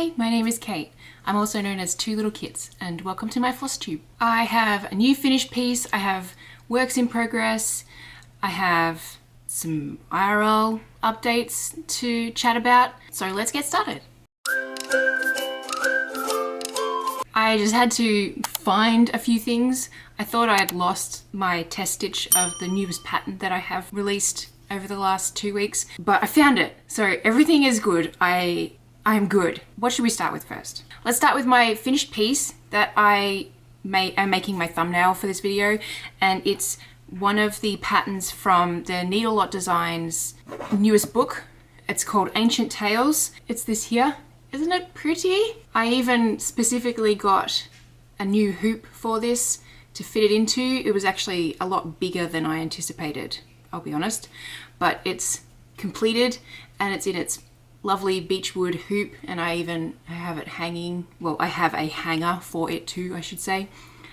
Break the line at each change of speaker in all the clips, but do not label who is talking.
Hi, my name is Kate. I'm also known as Two Little Kits, and welcome to my FlossTube. I have a new finished piece, I have works in progress, I have some IRL updates to chat about, so let's get started. I just had to find a few things. I thought I had lost my test stitch of the newest pattern that I have released over the last 2 weeks, but I found it. So everything is good. I am good. What should we start with first? Let's start with my finished piece that I'm making my thumbnail for this video, and it's one of the patterns from the Needle Lot Designs newest book. It's called Ancient Tales. It's this here. Isn't it pretty? I even specifically got a new hoop for this to fit it into. It was actually a lot bigger than I anticipated, I'll be honest, but it's completed and it's in its lovely beechwood hoop, and I have it hanging. Well, I have a hanger for it too, I should say.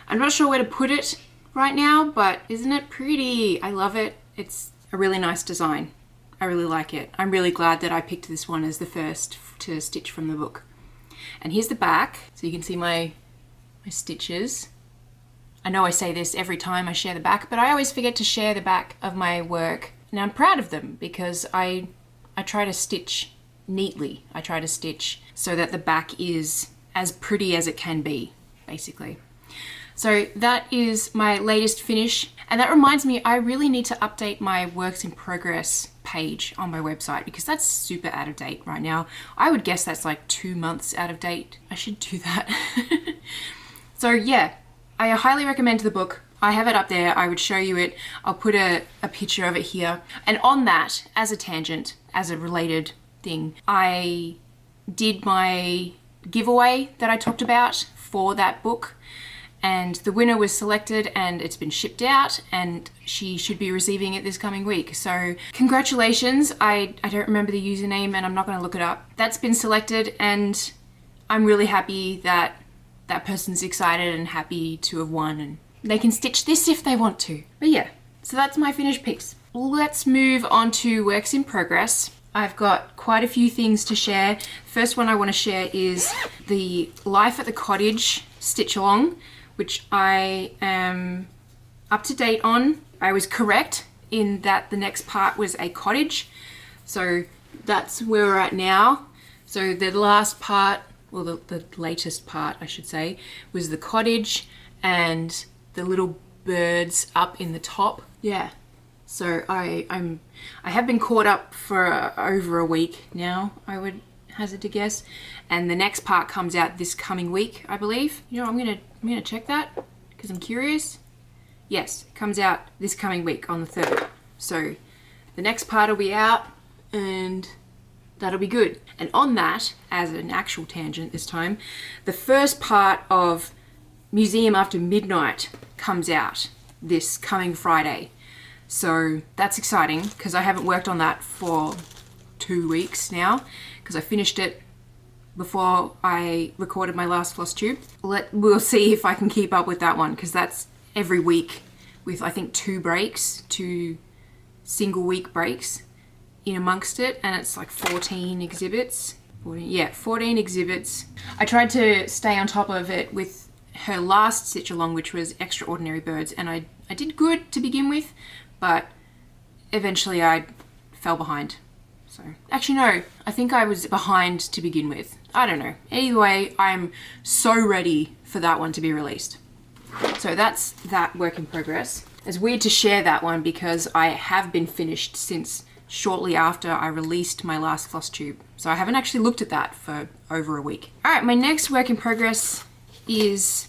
I'm not sure where to put it right now, but isn't it pretty? I love it. It's a really nice design. I really like it. I'm really glad that I picked this one as the first to stitch from the book. And here's the back, so you can see my stitches. I know I say this every time I share the back, but I always forget to share the back of my work. And I'm proud of them because I try to stitch neatly. I try to stitch so that the back is as pretty as it can be, basically. So that is my latest finish. And that reminds me, I really need to update my works in progress page on my website because that's super out of date right now. I would guess that's like 2 months out of date. I should do that. So yeah, I highly recommend the book. I have it up there. I would show you it. I'll put a picture of it here. And on that, as a tangent, as a related thing, I did my giveaway that I talked about for that book, and the winner was selected and it's been shipped out and she should be receiving it this coming week. So congratulations. I don't remember the username and I'm not going to look it up. That's been selected and I'm really happy that that person's excited and happy to have won, and they can stitch this if they want to. But yeah, so that's my finished piece. Let's move on to works in progress. I've got quite a few things to share. First one I want to share is the Life at the Cottage stitch along, which I am up to date on. I was correct in that the next part was a cottage. So that's where we're at now. So the last part, well, the latest part, I should say, was the cottage and the little birds up in the top. Yeah. So I have been caught up for over a week now, I would hazard to guess, and the next part comes out this coming week, I believe. You know, I'm gonna check that because I'm curious. Yes, it comes out this coming week on the 3rd. So the next part will be out and that'll be good. And on that, as an actual tangent this time, the first part of Museum After Midnight comes out this coming Friday. So that's exciting because I haven't worked on that for 2 weeks now because I finished it before I recorded my last FlossTube. We'll see if I can keep up with that one because that's every week with I think 2 single week breaks in amongst it, and it's like 14 exhibits. 14 exhibits. I tried to stay on top of it with her last stitch along, which was Extraordinary Birds, and I did good to begin with, but eventually I fell behind. So actually no, I think I was behind to begin with. I don't know. Anyway, I'm so ready for that one to be released. So that's that work in progress. It's weird to share that one because I have been finished since shortly after I released my last FlossTube. So I haven't actually looked at that for over a week. All right, my next work in progress is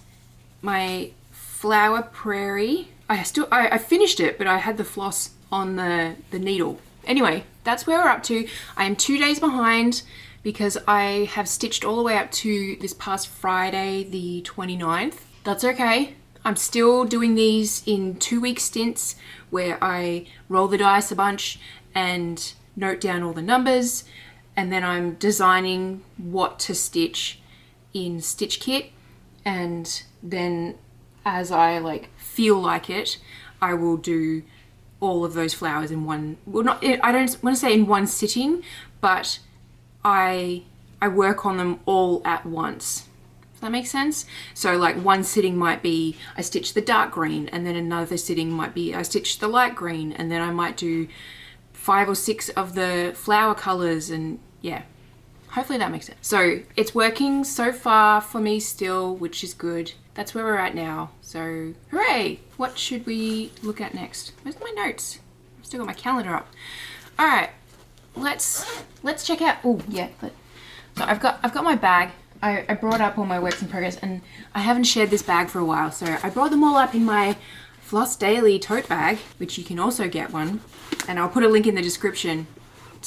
my flower Prairie. I finished it, but I had the floss on the needle. Anyway, that's where we're up to. I am 2 days behind because I have stitched all the way up to this past Friday, the 29th. That's okay. I'm still doing these in 2-week stints where I roll the dice a bunch and note down all the numbers, and then I'm designing what to stitch in Stitch Kit, and then as I feel like it, I will do all of those flowers in one, well, not, I don't want to say in one sitting, but I I work on them all at once. Does that make sense? So like one sitting might be I stitch the dark green, and then another sitting might be I stitch the light green, and then I might do 5 or 6 of the flower colors, and yeah, hopefully that makes sense. So it's working so far for me still, which is good. That's where we're at now. So hooray! What should we look at next? Where's my notes? I've still got my calendar up. All right, let's check out. Oh yeah, so I've got my bag. I brought up all my works in progress, and I haven't shared this bag for a while, so I brought them all up in my Floss Daily tote bag, which you can also get one, and I'll put a link in the description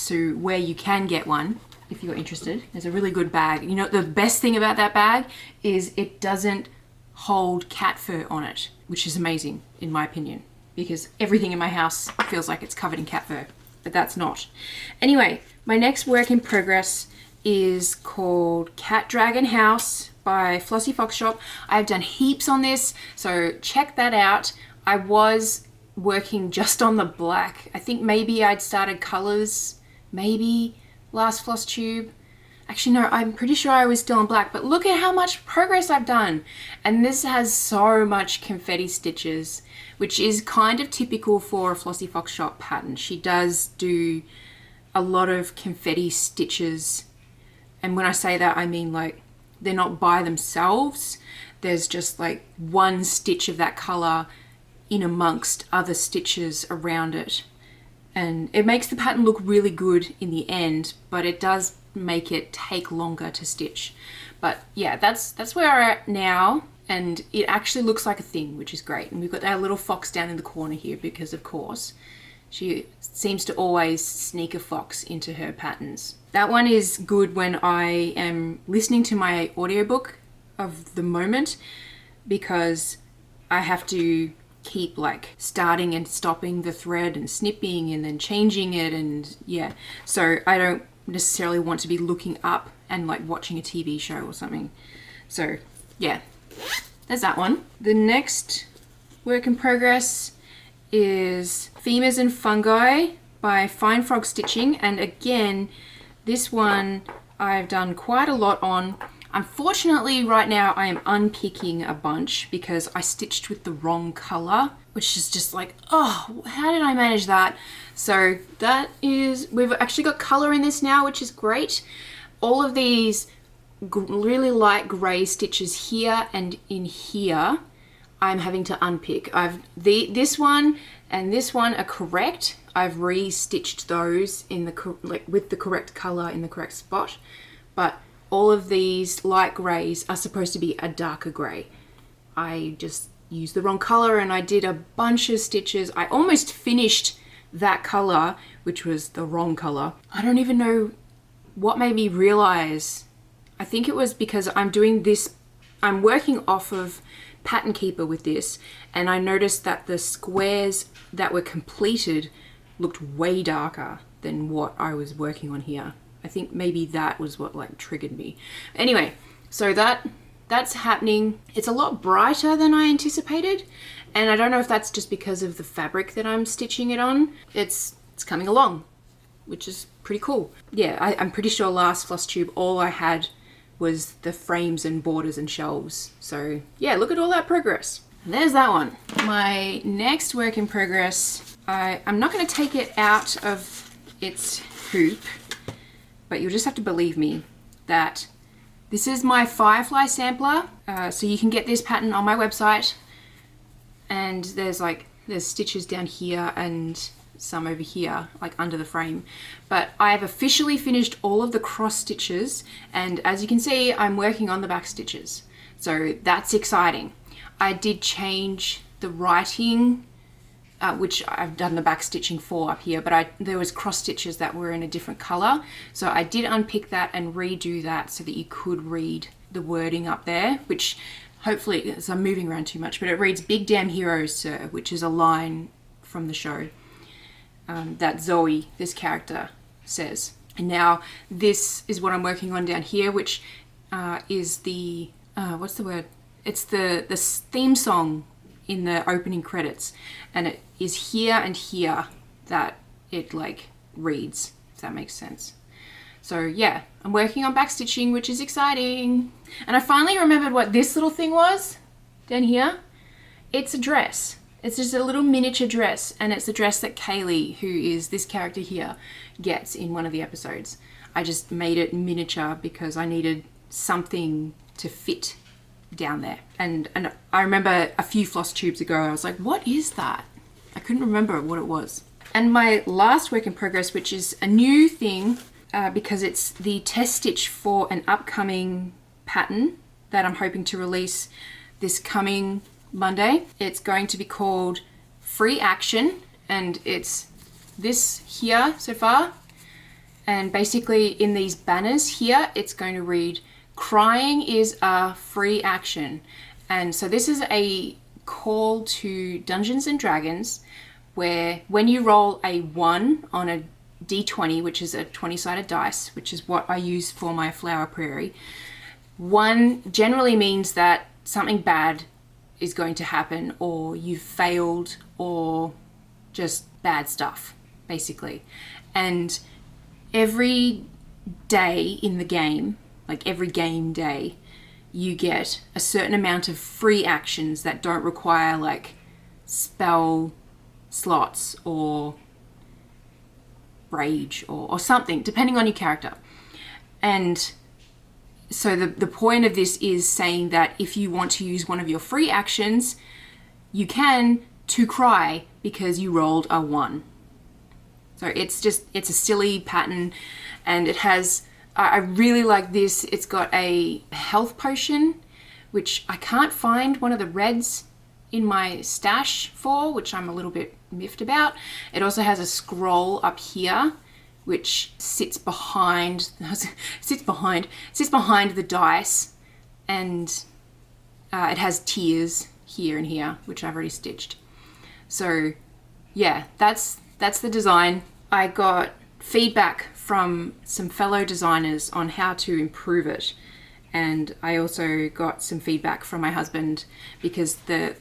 to where you can get one if you're interested. There's a really good bag. You know, the best thing about that bag is it doesn't hold cat fur on it, which is amazing in my opinion, because everything in my house feels like it's covered in cat fur, but that's not. Anyway, my next work in progress is called Cat Dragon House by Flossie Fox Shop. I've done heaps on this, so check that out. I was working just on the black. I think maybe I'd started colors, maybe last FlossTube. Actually, no, I'm pretty sure I was still on black, but look at how much progress I've done. And this has so much confetti stitches, which is kind of typical for a Flossie Fox Shop pattern. She does do a lot of confetti stitches. And when I say that, I mean like they're not by themselves. There's just like one stitch of that color in amongst other stitches around it. And it makes the pattern look really good in the end, but it does make it take longer to stitch. But yeah, that's where we're at now, and it actually looks like a thing, which is great. And we've got our little fox down in the corner here because of course she seems to always sneak a fox into her patterns. That one is good when I am listening to my audiobook of the moment, because I have to keep like starting and stopping the thread and snipping and then changing it, and yeah, so I don't necessarily want to be looking up and like watching a TV show or something. So yeah, there's that one. The next work in progress is Femurs and Fungi by Fine Frog Stitching, and again, this one I've done quite a lot on. Unfortunately, right now I am unpicking a bunch because I stitched with the wrong color, which is just like, oh, how did I manage that? So that is, we've actually got color in this now, which is great. All of these really light gray stitches here and in here, I'm having to unpick. This one and this one are correct. I've re-stitched those in the with the correct color in the correct spot, but all of these light grays are supposed to be a darker gray. I just used the wrong color and I did a bunch of stitches. I almost finished that color, which was the wrong color. I don't even know what made me realize. I think it was because I'm doing this, I'm working off of Pattern Keeper with this, and I noticed that the squares that were completed looked way darker than what I was working on here. I think maybe that was what like triggered me. Anyway, so that's happening. It's a lot brighter than I anticipated, and I don't know if that's just because of the fabric that I'm stitching it on. It's coming along, which is pretty cool. Yeah, I'm pretty sure last FlossTube all I had was the frames and borders and shelves. So yeah, look at all that progress. And there's that one. My next work in progress, I'm not going to take it out of its hoop, but you'll just have to believe me that this is my Firefly sampler. So you can get this pattern on my website, and there's stitches down here and some over here, like under the frame. But I've officially finished all of the cross stitches, and as you can see, I'm working on the back stitches. So that's exciting. I did change the writing, which I've done the back stitching for up here, but there was cross stitches that were in a different color. So I did unpick that and redo that so that you could read the wording up there, which hopefully, as I'm moving around too much, but it reads "Big Damn Heroes, Sir," which is a line from the show that Zoe, this character, says. And now this is what I'm working on down here, which is the, what's the word? It's the theme song in the opening credits, and it is here and here that it like reads, if that makes sense. So yeah, I'm working on backstitching, which is exciting. And I finally remembered what this little thing was down here. It's a dress. It's just a little miniature dress, and it's the dress that Kaylee, who is this character here, gets in one of the episodes. I just made it miniature because I needed something to fit down there. And I remember a few floss tubes ago, I was like, what is that? I couldn't remember what it was. And my last work in progress, which is a new thing, because it's the test stitch for an upcoming pattern that I'm hoping to release this coming Monday. It's going to be called Free Action, and it's this here so far. And basically in these banners here, it's going to read, crying is a free action. And so this is a call to Dungeons and Dragons, where when you roll a 1 on a D20, which is a 20-sided dice, which is what I use for my flower prairie, 1 generally means that something bad is going to happen, or you've failed, or just bad stuff, basically. And every day in the game, like every game day, you get a certain amount of free actions that don't require like spell slots or rage or something, depending on your character. And so the point of this is saying that if you want to use one of your free actions, you can to cry because you rolled a 1. So it's a silly pattern, and it has, I really like this. It's got a health potion, which I can't find one of the reds in my stash for, which I'm a little bit miffed about. It also has a scroll up here, which sits behind the dice, and it has tears here and here, which I've already stitched. So yeah, that's the design. I got feedback from some fellow designers on how to improve it, and I also got some feedback from my husband, because the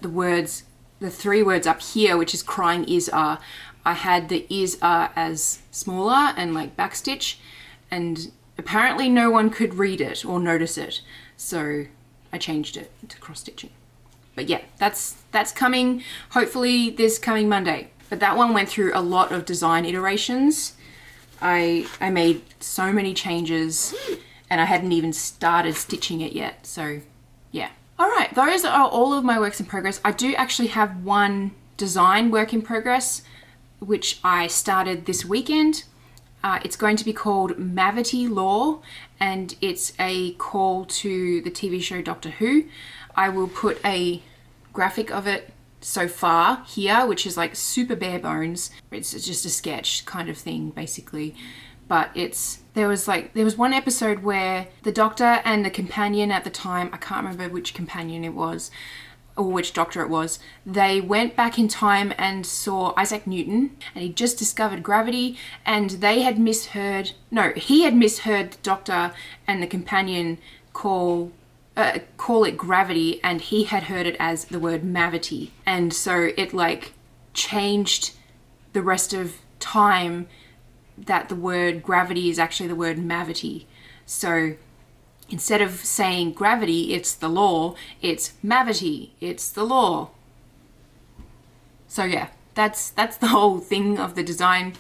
3 words up here, which is crying is are, I had the is are as smaller and like backstitch, and apparently no one could read it or notice it, so I changed it to cross stitching. But yeah, that's coming hopefully this coming Monday. But that one went through a lot of design iterations. I made so many changes, and I hadn't even started stitching it yet, so yeah. All right, those are all of my works in progress. I do actually have one design work in progress, which I started this weekend. It's going to be called Mavity Law, and it's a call to the TV show Doctor Who. I will put a graphic of it so far here, which is like super bare bones. It's just a sketch kind of thing, basically. But there was one episode where the Doctor and the companion at the time, I can't remember which companion it was, or which doctor it was, they went back in time and saw Isaac Newton, and he just discovered gravity, and he had misheard the Doctor and the companion call it gravity, and he had heard it as the word mavity, and so it like changed the rest of time that the word gravity is actually the word mavity. So instead of saying gravity, it's the law, it's mavity, it's the law. So yeah, that's the whole thing of the design,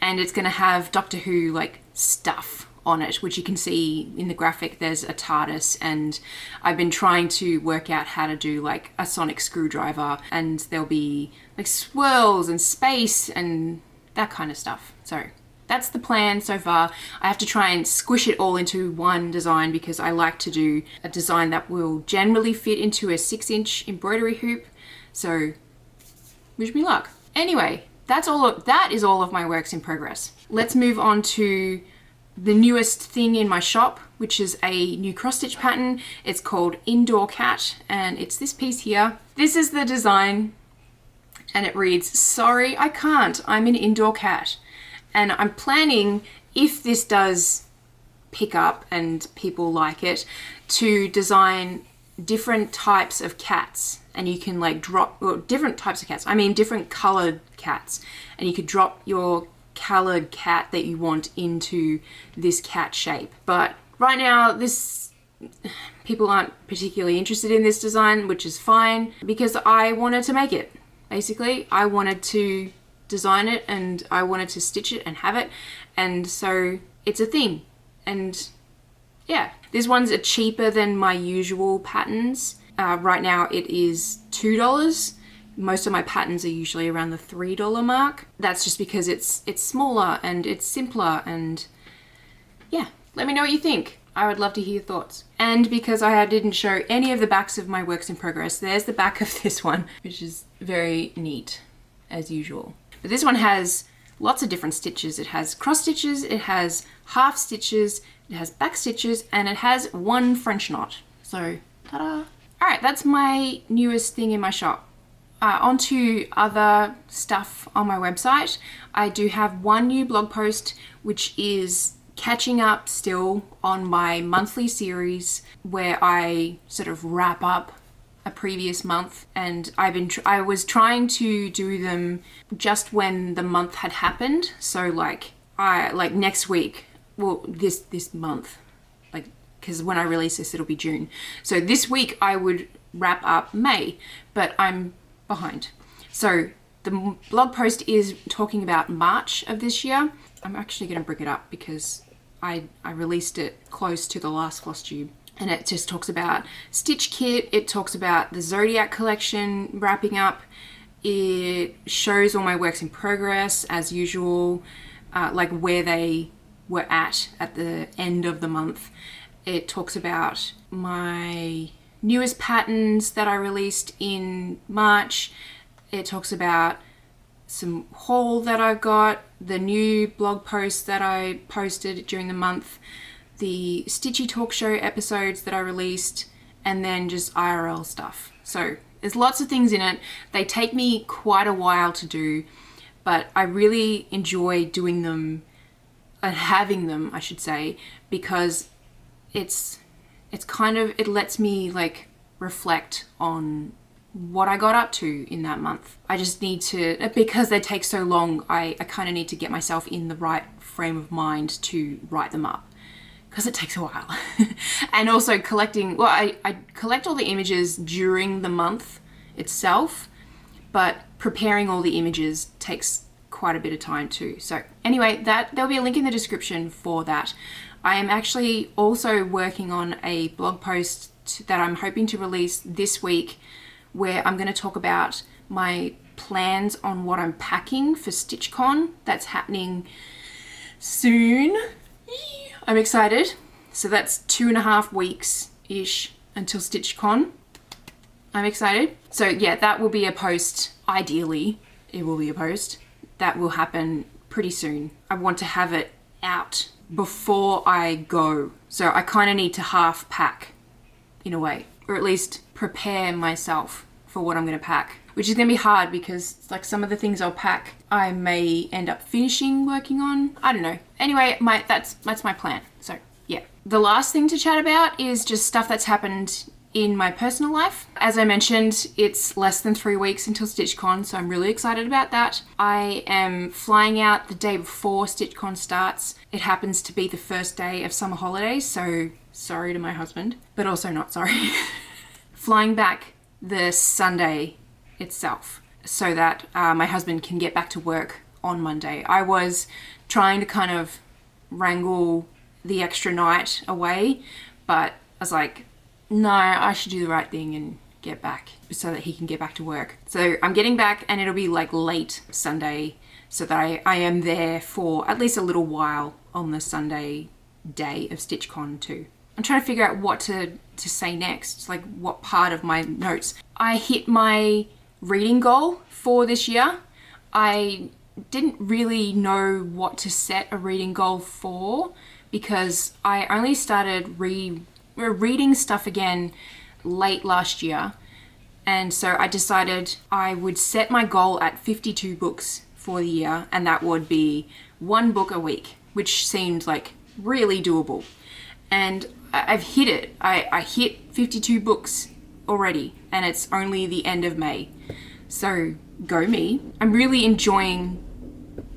and it's gonna have Doctor Who like stuff on it, which you can see in the graphic. There's a TARDIS, and I've been trying to work out how to do like a sonic screwdriver, and there'll be like swirls and space and that kind of stuff. So that's the plan so far. I have to try and squish it all into one design, because I like to do a design that will generally fit into a 6-inch embroidery hoop. So wish me luck. Anyway, that is all of my works in progress. Let's move on to the newest thing in my shop, which is a new cross stitch pattern. It's called Indoor Cat, and it's this piece here. This is the design, and it reads, "Sorry, I can't. I'm an indoor cat." And I'm planning, if this does pick up and people like it, to design different types of cats, and you can like different types of cats. I mean, different colored cats, and you could drop your colored cat that you want into this cat shape. But right now, people aren't particularly interested in this design, which is fine, because I wanted to make it. Basically, I wanted to design it and I wanted to stitch it and have it, and so it's a thing. And yeah, this one's cheaper than my usual patterns. Right now it is $2. Most of my patterns are usually around the $3 mark. That's just because it's smaller and it's simpler. And yeah, let me know what you think. I would love to hear your thoughts. And because I didn't show any of the backs of my works in progress, there's the back of this one, which is very neat as usual. But this one has lots of different stitches. It has cross stitches, it has half stitches, it has back stitches, and it has one French knot. So, ta-da! All right, that's my newest thing in my shop. Onto other stuff on my website. I do have one new blog post, which is catching up still on my monthly series where I sort of wrap up a previous month, and I was trying to do them just when the month had happened. So like next week, well this month, like, because when I release this it'll be June. So this week I would wrap up May, but I'm behind. So the blog post is talking about March of this year. I'm actually going to bring it up because I released it close to the last FlossTube, and it just talks about Stitch Kit. It talks about the Zodiac collection wrapping up. It shows all my works in progress as usual, like where they were at the end of the month. It talks about my newest patterns that I released in March. It talks about some haul that I've got, the new blog posts that I posted during the month, the Stitchy Talk Show episodes that I released, and then just IRL stuff. So there's lots of things in it. They take me quite a while to do, but I really enjoy doing them and having them, I should say, because it's kind of, it lets me like reflect on what I got up to in that month. I just need to, because they take so long, I kind of need to get myself in the right frame of mind to write them up, because it takes a while. And also collecting, well, I collect all the images during the month itself, but preparing all the images takes quite a bit of time too. So anyway, there'll be a link in the description for that. I am actually also working on a blog post that I'm hoping to release this week, where I'm going to talk about my plans on what I'm packing for StitchCon. That's happening soon. I'm excited. So that's 2.5 weeks-ish until StitchCon. I'm excited. So yeah, that will be a post. Ideally, it will be a post. That will happen pretty soon. I want to have it out before I go. So I kind of need to half pack in a way, or at least prepare myself for what I'm going to pack, which is going to be hard because like some of the things I'll pack I may end up finishing working on. I don't know. Anyway, that's my plan. So yeah. The last thing to chat about is just stuff that's happened in my personal life. As I mentioned, it's less than 3 weeks until StitchCon, so I'm really excited about that. I am flying out the day before StitchCon starts. It happens to be the first day of summer holidays, so sorry to my husband, but also not sorry. Flying back the Sunday itself so that my husband can get back to work on Monday. I was trying to kind of wrangle the extra night away, but I was like, no, I should do the right thing and get back so that he can get back to work. So I'm getting back and it'll be like late Sunday so that I am there for at least a little while on the Sunday day of StitchCon too. I'm trying to figure out what to say next, like what part of my notes. I hit my reading goal for this year. I didn't really know what to set a reading goal for because I only started reading stuff again late last year. And so I decided I would set my goal at 52 books for the year, and that would be 1 book a week, which seemed like really doable. And I've hit it. I hit 52 books already, and it's only the end of May. So go me. I'm really enjoying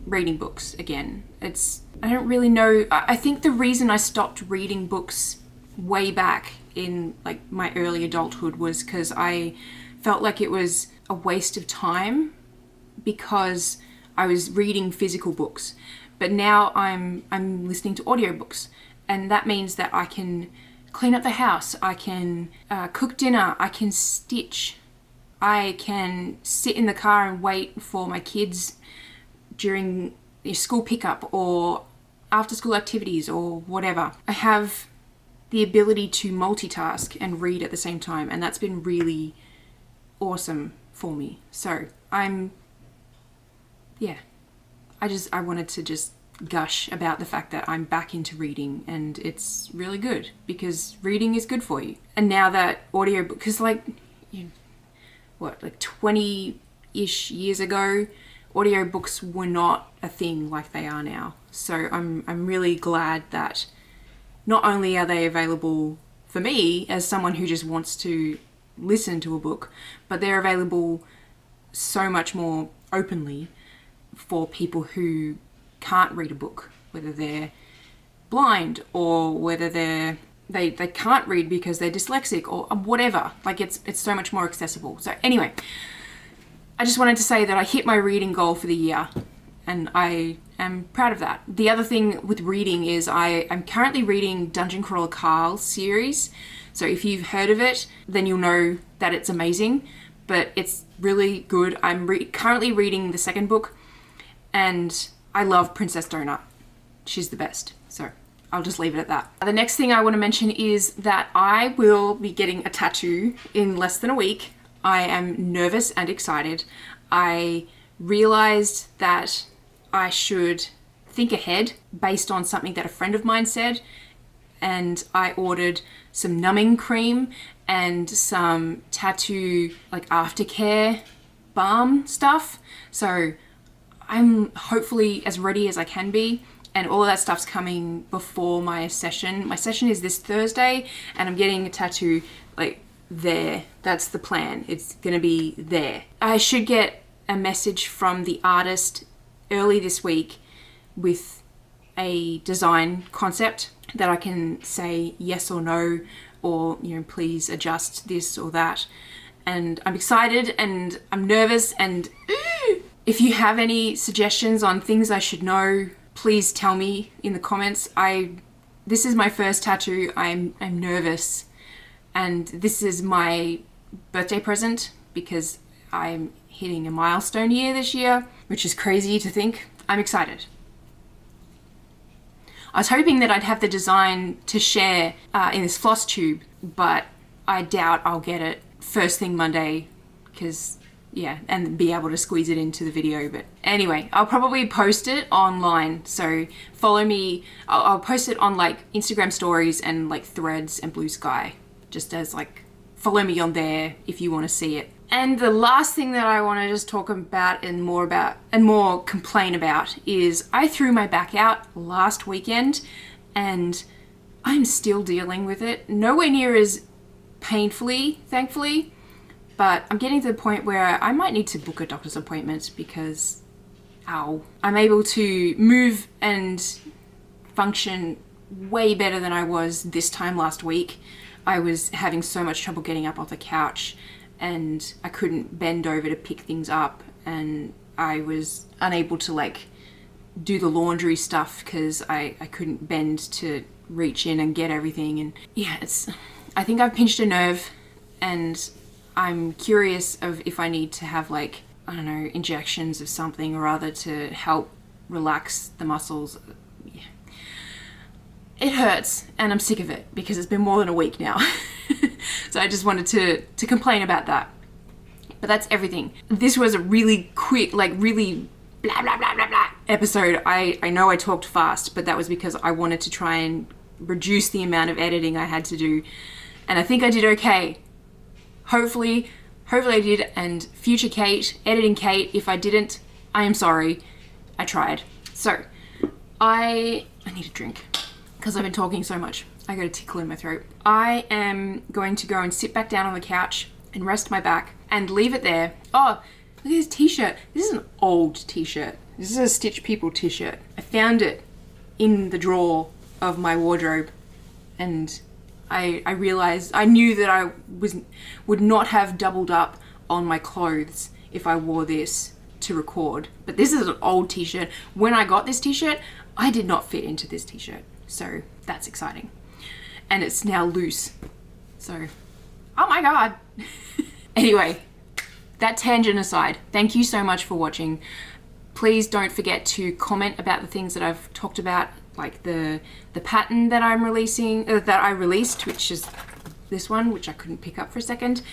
reading books again. I don't really know. I think the reason I stopped reading books way back in like my early adulthood was because I felt like it was a waste of time because I was reading physical books. But now I'm listening to audiobooks, and that means that I can clean up the house, I can cook dinner, I can stitch, I can sit in the car and wait for my kids during school pickup or after school activities or whatever. I have the ability to multitask and read at the same time, and that's been really awesome for me. So I wanted to just gush about the fact that I'm back into reading, and it's really good because reading is good for you. And now that audiobook, because like 20-ish years ago, audiobooks were not a thing like they are now. So I'm really glad that not only are they available for me as someone who just wants to listen to a book, but they're available so much more openly for people who can't read a book, whether they're blind or whether they can't read because they're dyslexic or whatever. Like it's so much more accessible. So anyway, I just wanted to say that I hit my reading goal for the year, and I am proud of that. The other thing with reading is I'm currently reading Dungeon Crawler Carl's series. So if you've heard of it, then you'll know that it's amazing, but it's really good. I'm currently reading the second book, and I love Princess Donut. She's the best. So I'll just leave it at that. The next thing I want to mention is that I will be getting a tattoo in less than a week. I am nervous and excited. I realized that I should think ahead based on something that a friend of mine said, and I ordered some numbing cream and some tattoo like aftercare balm stuff. So I'm hopefully as ready as I can be, and all of that stuff's coming before my session. My session is this Thursday, and I'm getting a tattoo like there. That's the plan. It's gonna be there. I should get a message from the artist early this week with a design concept that I can say yes or no, or please adjust this or that. And I'm excited and I'm nervous, and if you have any suggestions on things I should know, please tell me in the comments. This is my first tattoo. I'm nervous, and this is my birthday present because I'm hitting a milestone year this year, which is crazy to think. I'm excited. I was hoping that I'd have the design to share in this FlossTube, but I doubt I'll get it first thing Monday because and be able to squeeze it into the video. But anyway, I'll probably post it online, so follow me. I'll post it on like Instagram stories and like Threads and Blue Sky, just as like follow me on there if you want to see it. And the last thing that I want to just talk about and more complain about is I threw my back out last weekend, and I'm still dealing with it. Nowhere near as painfully, thankfully, but I'm getting to the point where I might need to book a doctor's appointment because, ow. I'm able to move and function way better than I was this time last week. I was having so much trouble getting up off the couch, and I couldn't bend over to pick things up, and I was unable to like do the laundry stuff because I couldn't bend to reach in and get everything. And I think I've pinched a nerve, and I'm curious of if I need to have like, I don't know, injections of something or other to help relax the muscles. Yeah. It hurts, and I'm sick of it because it's been more than a week now. So I just wanted to complain about that. But that's everything. This was a really quick, like really blah, blah, blah, blah, blah episode. I know I talked fast, but that was because I wanted to try and reduce the amount of editing I had to do. And I think I did okay. Hopefully I did. And future Kate, editing Kate, if I didn't, I am sorry. I tried. So I need a drink because I've been talking so much. I got a tickle in my throat. I am going to go and sit back down on the couch and rest my back and leave it there. Oh, look at this t-shirt. This is an old t-shirt. This is a Stitch People t-shirt. I found it in the drawer of my wardrobe, and I realized, I knew that I would not have doubled up on my clothes if I wore this to record. But this is an old t-shirt. When I got this t-shirt, I did not fit into this t-shirt. So that's exciting. And it's now loose. So, oh my God. Anyway, that tangent aside, thank you so much for watching. Please don't forget to comment about the things that I've talked about, like the pattern that I'm releasing, that I released, which is this one, which I couldn't pick up for a second,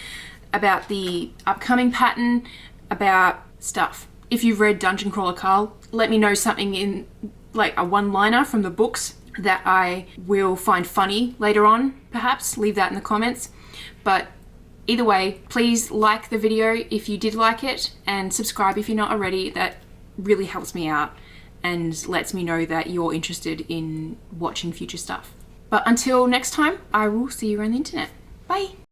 about the upcoming pattern, about stuff. If you've read Dungeon Crawler Carl, let me know something in like a one-liner from the books that I will find funny later on, perhaps. Leave that in the comments. But either way, please like the video if you did like it, and subscribe if you're not already. That really helps me out and lets me know that you're interested in watching future stuff. But until next time, I will see you around the internet. Bye!